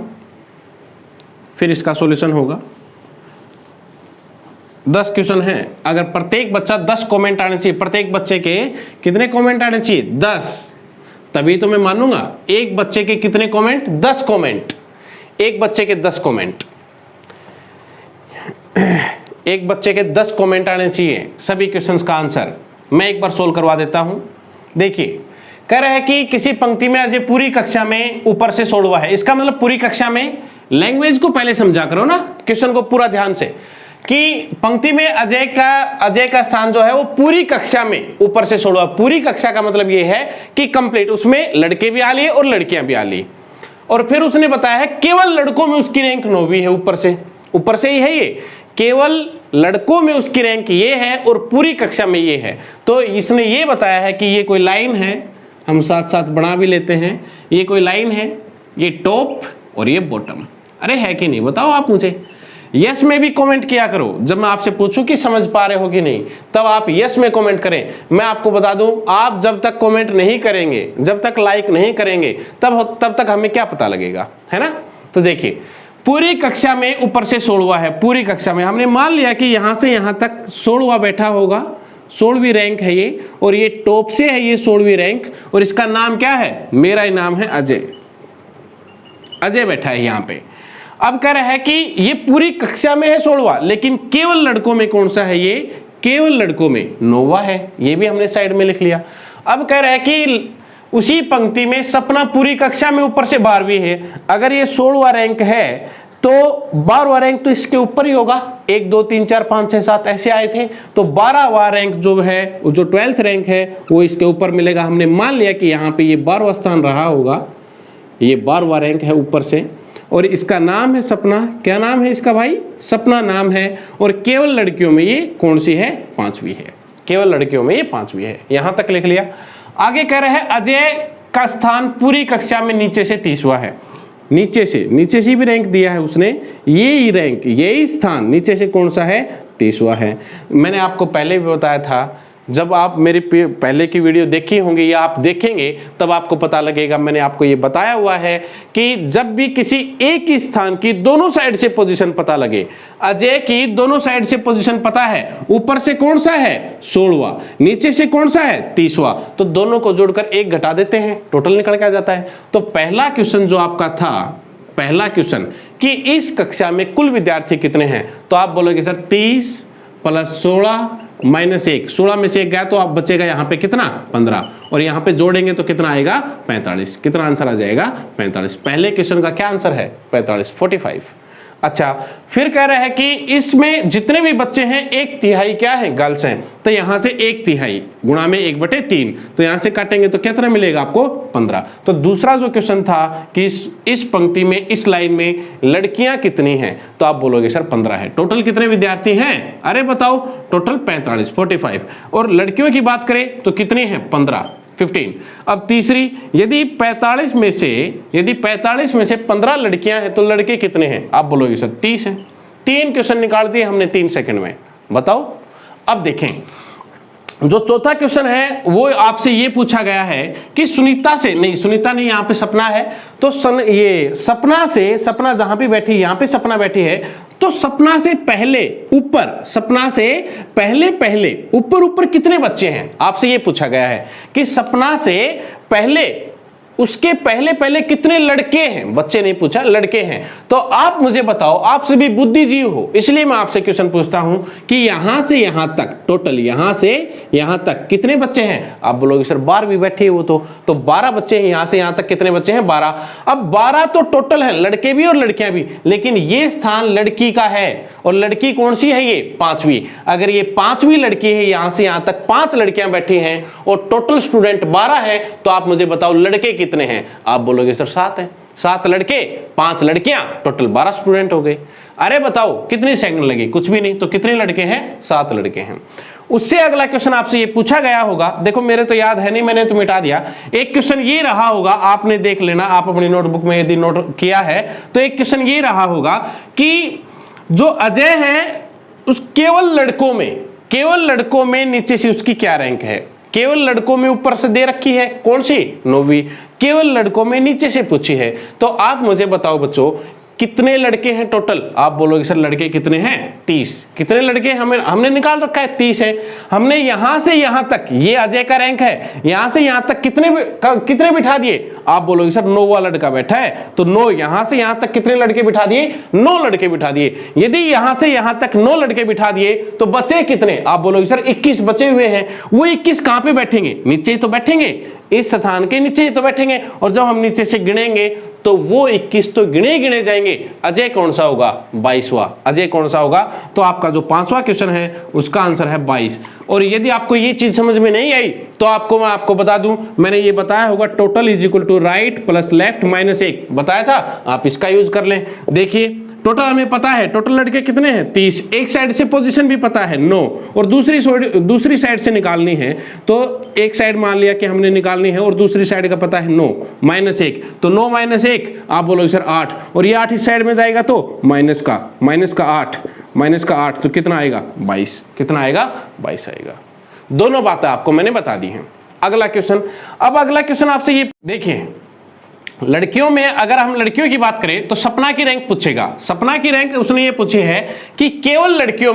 S1: फिर इसका सॉल्यूशन होगा। 10 क्वेश्चन हैं। अगर प्रत्येक बच्चा 10 कमेंट आने चाहिए, प्रत्येक बच्चे के कितने कमेंट आने चाहिए? 10, तभी तो मैं मानूंगा। एक बच्चे के कितने कमेंट? 10 कमेंट। एक बच्चे के 10 कमेंट, एक बच्चे के 10 कमेंट आने चाहिए सभी क्वेश्चंस का आंसर। मैं एक बार सोल्व करवा देता हूं। देखिए कह रहा है कि किसी पंक्ति में अजय पूरी कक्षा में ऊपर से 16वां है। इसका मतलब पूरी कक्षा में, लैंग्वेज को पहले समझा करो ना, क्वेश्चन को पूरा ध्यान से, कि पंक्ति में अजय का स्थान जो है वो पूरी कक्षा में ऊपर से 16वां। पूरी कक्षा का मतलब ये है कि कंप्लीट, उसमें लड़के भी आ लिए और लड़कियां भी आ ली। और फिर उसने बताया है केवल लड़कों में उसकी रैंक 9वीं है। ऊपर से ही है ये, केवल लड़कों में उसकी रैंक ये है और पूरी कक्षा में ये है। तो इसने ये बताया है कि ये कोई लाइन है, हम साथ साथ बना भी लेते हैं। ये कोई लाइन है, ये टॉप और ये बॉटम। अरे है कि नहीं बताओ आप मुझे। यस में भी कमेंट किया करो। जब मैं आपसे पूछूं कि समझ पा रहे हो कि नहीं, तब आप यस में कमेंट करें। मैं आपको बता दूं, आप जब तक कमेंट नहीं करेंगे, जब तक लाइक नहीं करेंगे, तब तक हमें क्या पता लगेगा, है ना। तो देखिए पूरी कक्षा में ऊपर से 16वां है। पूरी कक्षा में हमने मान लिया कि यहां से यहां तक 16वां बैठा होगा, 16वीं रैंक है ये, और ये टॉप से है ये 16वीं रैंक, और इसका नाम क्या है? मेरा ही नाम है अजय। अजय बैठा है यहां पे। अब कह रहा है कि ये पूरी कक्षा में है 16वां, लेकिन केवल लड़कों में कौन सा है? ये केवल लड़कों में 9वां है। ये भी हमने साइड में लिख लिया। अब कह रहा है कि उसी पंक्ति में सपना पूरी कक्षा में ऊपर से 12वीं है। अगर ये 16वां रैंक है तो 12वां रैंक तो इसके ऊपर ही होगा। 1 2 3 4 5 6 7 ऐसे आए थे, तो 12वां रैंक जो है, जो 12th रैंक है, वो इसके ऊपर मिलेगा। हमने मान लिया कि यहाँ पे ये 12वां स्थान रहा होगा, ये 12वां रैंक है ऊपर से, और इसका नाम है सपना। क्या नाम है इसका भाई? सपना नाम है। और केवल लड़कियों में ये कौन सी है? 5वीं है। केवल लड़कियों में ये 5वीं है। यहां तक लिख लिया। आगे कह रहे हैं अजय का स्थान पूरी कक्षा में नीचे से 30वां है। नीचे से भी रैंक दिया है उसने, यही रैंक, यही स्थान नीचे से कौन सा है? 30वां है। मैंने आपको पहले भी बताया था जब आप मेरी पहले की वीडियो देखी होंगी या आप देखेंगे तब आपको पता लगेगा। मैंने आपको ये बताया हुआ है कि जब भी किसी एक ही स्थान की दोनों साइड से पोजीशन पता लगे, अजय की दोनों साइड से पोजीशन पता है, ऊपर से कौन सा है 16वां, नीचे से कौन सा है 30वां, तो दोनों को जोड़कर 1 घटा देते हैं, टोटल निकल के आ जाता है। तो पहला क्वेश्चन जो आपका था, पहला क्वेश्चन कि इस कक्षा में कुल विद्यार्थी कितने हैं, तो आप बोलोगे सर 30 + 16 - 1, 16 में से 1 गया तो आप बचेगा यहाँ पे कितना 15, और यहाँ पे जोड़ेंगे तो कितना आएगा 45। कितना आंसर आ जाएगा 45। पहले क्वेश्चन का क्या आंसर है 45, 45। अच्छा, फिर कह रहे हैं कि इसमें जितने भी बच्चे हैं 1/3 क्या है गर्ल्स हैं, तो यहां से 1/3 गुणा में 1/3, तो यहां से काटेंगे तो कितना मिलेगा आपको 15। तो दूसरा जो क्वेश्चन था कि इस पंक्ति में, इस लाइन में लड़कियां कितनी हैं, तो आप बोलोगे सर 15 है। टोटल कितने विद्यार्थी हैं, अरे बताओ, टोटल 45, 45। और लड़कियों की बात करें तो कितनी है 15, 15। अब तीसरी, यदि 45 में से 15 लड़कियां हैं तो लड़के कितने हैं, आप बोलोगे सर 30 हैं। 3 क्वेश्चन निकाल दिए हमने 3 सेकंड में, बताओ। अब देखें, जो चौथा क्वेश्चन है वो आपसे ये पूछा गया है कि सुनीता नहीं, यहाँ पे सपना है, तो सपना जहां पे बैठी, यहाँ पे सपना बैठी है, तो सपना से पहले ऊपर कितने बच्चे हैं, आपसे ये पूछा गया है कि सपना से पहले, उसके पहले कितने लड़के हैं, बच्चे नहीं पूछा, लड़के हैं। तो आप मुझे बताओ, आप सभी बुद्धिजीवी हो, इसलिए मैं आपसे क्वेश्चन पूछता हूं कि यहां से यहां तक, टोटल यहां से यहां तक कितने बच्चे हैं, आप बोलोगे सर 12 बैठे हो तो 12 बच्चे हैं। यहां से यहां तक कितने बच्चे हैं 12। अब 12 तो टोटल है, लड़के भी और लड़कियां भी, लेकिन ये स्थान लड़की का है, और लड़की कौन सी है, ये 5वीं। अगर ये 5वीं लड़की है, यहां से यहां तक 5 लड़कियां बैठी हैं और टोटल स्टूडेंट 12 है, तो आप मुझे बताओ लड़के कितने हैं, आप बोलोगे सर 7 हैं। 7 लड़के 5 लड़कियां, टोटल 12 स्टूडेंट हो गए। अरे बताओ कितनी सेकंड लगी, कुछ भी नहीं, तो कितने लड़के हैं 7 लड़के हैं। उससे अगला क्वेश्चन आपसे ये पूछा गया होगा, देखो मेरे तो याद है नहीं, मैंने तो मिटा दिया। एक क्वेश्चन ये रहा होगा, आपने देख लेना, आप अपनी नोटबुक में यदि नोट किया है तो एक क्वेश्चन ये रहा होगा कि जो अजय है उस केवल लड़कों में नीचे से उसकी क्या रैंक है। केवल लड़कों में ऊपर से दे रखी है, कौन सी 9वीं, केवल लड़कों में नीचे से पूछी है। तो आप मुझे बताओ बच्चों कितने लड़के हैं टोटल, आप बोलोगे सर लड़के कितने हैं 30। कितने लड़के हमने निकाल रखा है 30 है। हमने यहां से यहां तक, ये अजय का रैंक है, यहां से यहां तक कितने बिठा दिए, आप बोलोगे सर 9वां लड़का बैठा है, तो 9, यहां से यहां तक कितने लड़के बिठा दिए, 9 लड़के बिठा दिए। यदि यहां से यहां तक 9 लड़के बिठा दिए तो बचे कितने, आप बोलोगे सर 21 बचे हुए हैं। वो 21 कहां पे बैठेंगे, नीचे ही तो बैठेंगे, इस स्थान के नीचे ही तो बैठेंगे, और जब हम नीचे से गिनेंगे तो वो 21 तो गिने जाएंगे। अजय कौन सा होगा 22वां, अजय कौन सा होगा, तो आपका जो 5वां क्वेश्चन है उसका आंसर है 22। और यदि आपको ये चीज समझ में नहीं आई तो मैं आपको बता दूं, मैंने ये बताया होगा टोटल = राइट + लेफ्ट -1 बताया था, आप इसका यूज कर लें। देखिए टोटल हमें पता है, टोटल लड़के कितने हैं 30। एक साइड से पोजीशन भी पता है 9, और दूसरी साइड से निकालनी है, तो एक साइड मान लिया कि हमने निकालनी है और दूसरी साइड का पता है 9 -1, तो 9 - 1 आप बोलोगे सर 8, और ये 8 इस साइड में जाएगा तो माइनस का 8 तो कितना आएगा 22। कितना आएगा 22 आएगा। दोनों बातें आपको मैंने बता दी हैं। अगला क्वेश्चन, अब अगला क्वेश्चन आपसे ये देखिए, लड़कियों में अगर हम लड़कियों की बात करें तो सपना की रैंक पूछेगा। सपना की रैंक उसने ये पूछी है कि केवल लड़कियों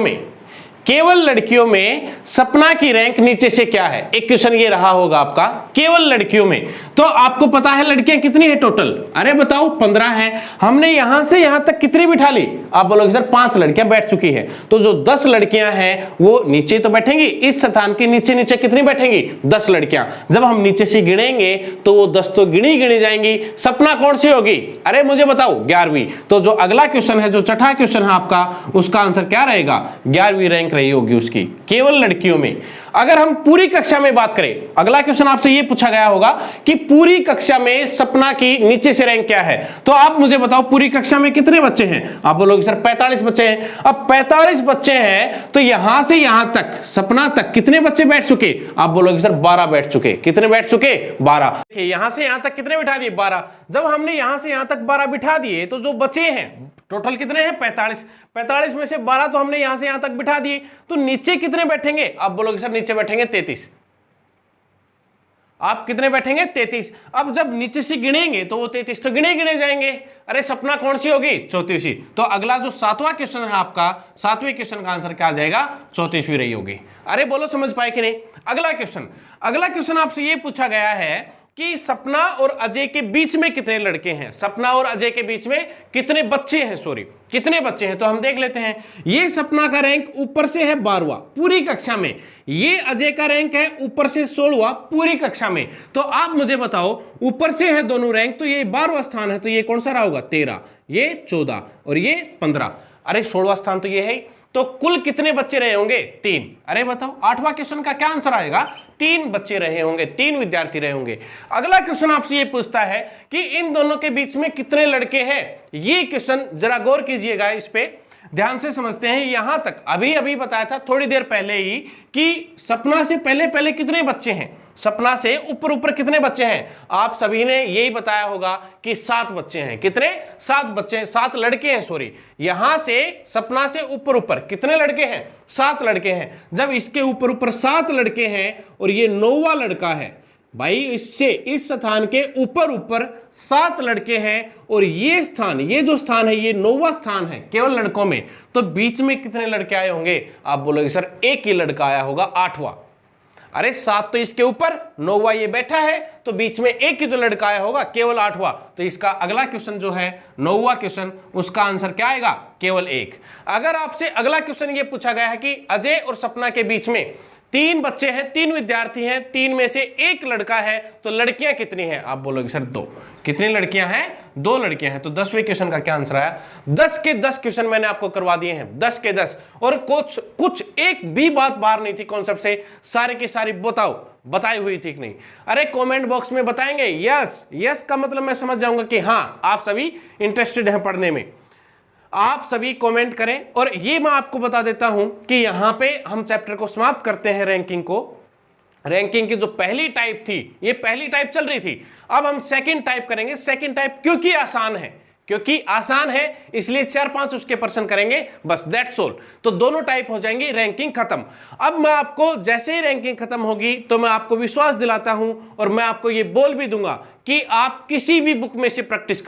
S1: में सपना की रैंक नीचे से क्या है। एक क्वेश्चन ये रहा होगा आपका केवल लड़कियों में, तो आपको पता है लड़कियां कितनी है टोटल, अरे बताओ 15 है। हमने यहां से यहां तक कितनी बिठा ली, आप बोलोगे सर 5 लड़कियां बैठ चुकी है, तो जो 10 लड़कियां हैं वो नीचे तो बैठेंगी, इस स्थान के नीचे कितनी बैठेंगी 10 लड़कियां। जब हम नीचे से गिनेंगे तो वो 10 तो गिनी जाएंगी। सपना कौन सी होगी, अरे मुझे बताओ 11वीं। तो जो अगला क्वेश्चन है, जो छठा क्वेश्चन है आपका, उसका आंसर क्या रहेगा 11वीं रैंक रही होगी उसकी, केवल लड़कियों में। अगर हम पूरी कक्षा में बात करें, अगला क्वेश्चन आपसे यह पूछा गया होगा कि पूरी कक्षा में सपना की नीचे से रैंक क्या है, तो आप मुझे बताओ पूरी कक्षा में कितने बच्चे हैं, आप बोलोगे सर 45 बच्चे हैं। अब 45 बच्चे हैं तो यहां से यहां तक सपना तक कितने बच्चे बैठ चुके, आप बोलोगे सर 12 बैठ चुके। कितने बैठ चुके 12। यहां से यहां तक कितने बिठा दिए 12। जब हमने यहां से यहां तक 12 बिठा दिए तो जो बचे हैं टोटल कितने हैं 45। 45 में से 12 तो हमने यहां से यहां तक बिठा दिए, तो नीचे कितने बैठेंगे? आप बोलोगे सर नीचे बैठेंगे 33। आप कितने बैठेंगे? 33। अब जब नीचे से गिनेंगे तो वो 33 तो गिने जाएंगे। अरे सपना कौन सी होगी? 34वीं। तो अगला जो 7वां क्वेश्चन है आपका, 7वें क्वेश्चन का आंसर क्या आ जाएगा? 34वीं रही होगी। अरे बोलो समझ पाए कि नहीं? अगला क्वेश्चन आपसे ये पूछा गया है कि सपना और अजय के बीच में कितने लड़के हैं? सपना और अजय के बीच में कितने बच्चे हैं? सॉरी, कितने बच्चे हैं? तो हम देख लेते हैं। ये सपना का रैंक ऊपर से है 12वां पूरी कक्षा में, ये अजय का रैंक है ऊपर से 16वां पूरी कक्षा में। तो आप मुझे बताओ, ऊपर से है दोनों रैंक, तो ये 12वां स्थान है, तो ये कौन सा रहा होगा? 13, ये 14 और ये 15। अरे 16वां स्थान तो ये है। तो कुल कितने बच्चे रहे होंगे? 3। अरे बताओ 8वां क्वेश्चन का क्या आंसर आएगा? 3 बच्चे रहे होंगे, 3 विद्यार्थी रहे होंगे। अगला क्वेश्चन आपसे ये पूछता है कि इन दोनों के बीच में कितने लड़के हैं? ये क्वेश्चन जरा गौर कीजिएगा, इस पे ध्यान से समझते हैं। यहां तक अभी बताया था थोड़ी देर पहले ही कि सपना से पहले कितने बच्चे हैं, सपना से ऊपर कितने बच्चे हैं? आप सभी ने यही बताया होगा कि 7 बच्चे हैं। कितने? 7 बच्चे, 7 लड़के हैं। सॉरी, यहां से सपना से ऊपर कितने लड़के हैं? 7 लड़के हैं। जब इसके ऊपर 7 लड़के हैं और ये 9वां लड़का है भाई, इससे इस स्थान के ऊपर 7 लड़के हैं और ये स्थान, ये जो स्थान है ये 9वां स्थान है केवल लड़कों में, तो बीच में कितने लड़के आए होंगे? आप बोलोगे सर एक ही लड़का आया होगा, 8वां। अरे 7 तो इसके ऊपर, 9वां ये बैठा है, तो बीच में एक ही तो लड़का आया होगा, केवल 8वां। तो इसका अगला क्वेश्चन जो है 9वां क्वेश्चन, उसका आंसर क्या आएगा? केवल 1। अगर आपसे अगला क्वेश्चन ये पूछा गया है कि अजय और सपना के बीच में 3 बच्चे हैं, 3 विद्यार्थी हैं, 3 में से 1 लड़का है, तो लड़कियां कितनी हैं? आप बोलोगे सर 2। कितनी लड़कियां हैं? 2 लड़कियां हैं। तो 10वें क्वेश्चन का क्या आंसर आया? 10 के 10 क्वेश्चन मैंने आपको करवा दिए हैं, 10 के 10, और कुछ एक भी बात बाहर नहीं थी कॉन्सेप्ट से, सारे की सारी बताई हुई थी कि नहीं? अरे कमेंट बॉक्स में बताएंगे यस का मतलब मैं समझ जाऊंगा कि हाँ आप सभी इंटरेस्टेड हैं पढ़ने में। आप सभी कमेंट करें। और ये मैं आपको बता देता हूं कि यहां पे हम चैप्टर को समाप्त करते हैं। रैंकिंग की जो पहली टाइप थी, ये पहली टाइप चल रही थी, अब हम सेकंड टाइप करेंगे। सेकंड टाइप क्योंकि आसान है इसलिए 4-5 उसके पर्सन करेंगे, बस दैट्स ऑल। तो दोनों टाइप हो जाएंगी, रैंकिंग खत्म। अब मैं आपको जैसे ही रैंकिंग खत्म होगी तो मैं आपको विश्वास दिलाता हूं और मैं आपको ये बोल भी दूंगा कि आप किसी भी बुक में से प्रैक्टिस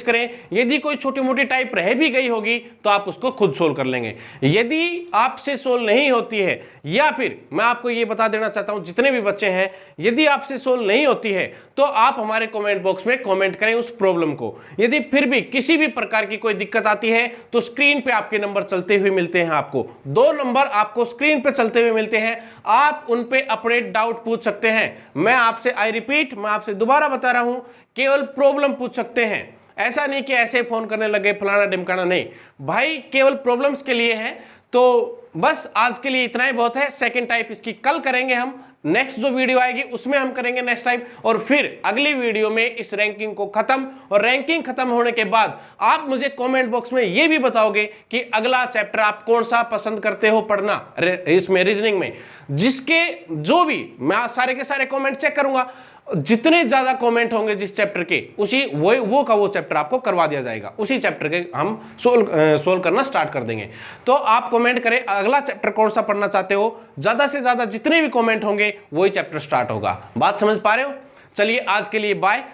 S1: करें, यदि कोई छोटी मोटी टाइप रह भी गई होगी तो आप उसको खुद सोल्व कर लेंगे। यदि आपसे सोल्व नहीं होती है, या फिर मैं आपको ये बता देना चाहता हूं जितने भी बच्चे हैं, यदि आपसे सोल्व नहीं होती है तो आप हमारे कमेंट बॉक्स में कमेंट करें उस प्रॉब्लम को। यदि फिर भी किसी भी प्रकार की कोई दिक्कत आती है तो स्क्रीन पे आपके नंबर चलते हुए मिलते हैं, आपको 2 नंबर आपको स्क्रीन पे चलते हुए मिलते हैं, आप उन पे अपने डाउट पूछ सकते हैं। मैं आपसे मैं आपसे दोबारा बता रहा हूं, केवल प्रॉब्लम पूछ सकते हैं। ऐसा नहीं कि ऐसे फोन करने लगे फलाना ढिमकाना, नहीं भाई, केवल प्रॉब्लम्स के लिए है। तो बस आज के लिए इतना ही बहुत है। सेकंड टाइप इसकी कल करेंगे हम, नेक्स्ट जो वीडियो आएगी उसमें हम करेंगे नेक्स्ट टाइम, और फिर अगली वीडियो में इस रैंकिंग को खत्म। और रैंकिंग खत्म होने के बाद आप मुझे कमेंट बॉक्स में ये भी बताओगे कि अगला चैप्टर आप कौन सा पसंद करते हो पढ़ना इसमें, रीजनिंग में, जिसके जो भी मैं सारे के सारे कमेंट चेक करूंगा। जितने ज्यादा कमेंट होंगे जिस चैप्टर के, उसी वो चैप्टर आपको करवा दिया जाएगा, उसी चैप्टर के हम सोल्व करना स्टार्ट कर देंगे। तो आप कमेंट करें अगला चैप्टर कौन सा पढ़ना चाहते हो, ज्यादा से ज्यादा जितने भी कमेंट होंगे वही चैप्टर स्टार्ट होगा। बात समझ पा रहे हो? चलिए आज के लिए बाय।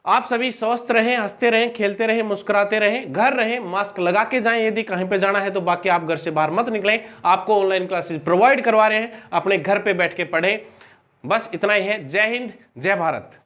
S1: आप सभी स्वस्थ रहें, हंसते रहें, खेलते रहें, मुस्कुराते रहें, घर रहें, मास्क लगा के जाएं यदि कहीं पे जाना है तो, बाकी आप घर से बाहर मत निकलें। आपको ऑनलाइन क्लासेस प्रोवाइड करवा रहे हैं, अपने घर पे बैठ के पढ़ें। बस इतना ही है। जय हिंद, जय भारत।